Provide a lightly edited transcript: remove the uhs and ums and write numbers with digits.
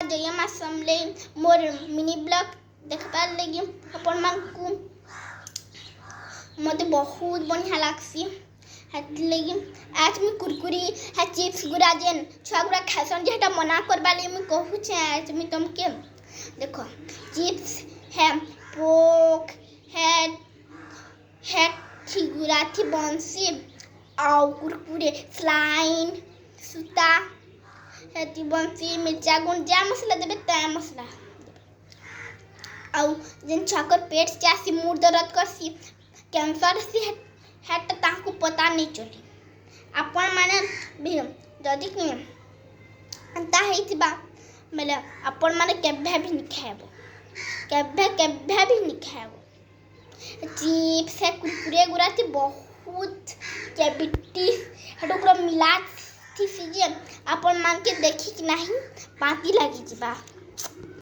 जयमा समले मोर mini blog देखबार लगी आपण मानकू मते बहुत बढ़िया लागसी हेति लगी आज मैं कुरकुरी है चिप्स गुरा जेन छुआ गुरा खासन जेटा मना करबा ले मैं कहू छे आज मैं तुमके देखो चिप्स है पोक है गुरा थी बंसी आउ कुरकुरे स्लाइन सुता हेति बंसी मिर्चा गुण जा मसला देबे ता मसला आउ जेन छाकर पेट से आसी मूड दर्द करसी कैंसर से है तो ताकू पता नहीं चली आपण माने भी जदि कि अंता हेतिबा मतलब आपण माने केभे भी नहीं खाएबो केभे भी नहीं खाएबो चिप्स है कुरकुरे गुरा थी बहुत कैबिटीज हेटो पूरा मिला थी सीजे आपण मान के देखी कि नहीं पाती लगी जिबा।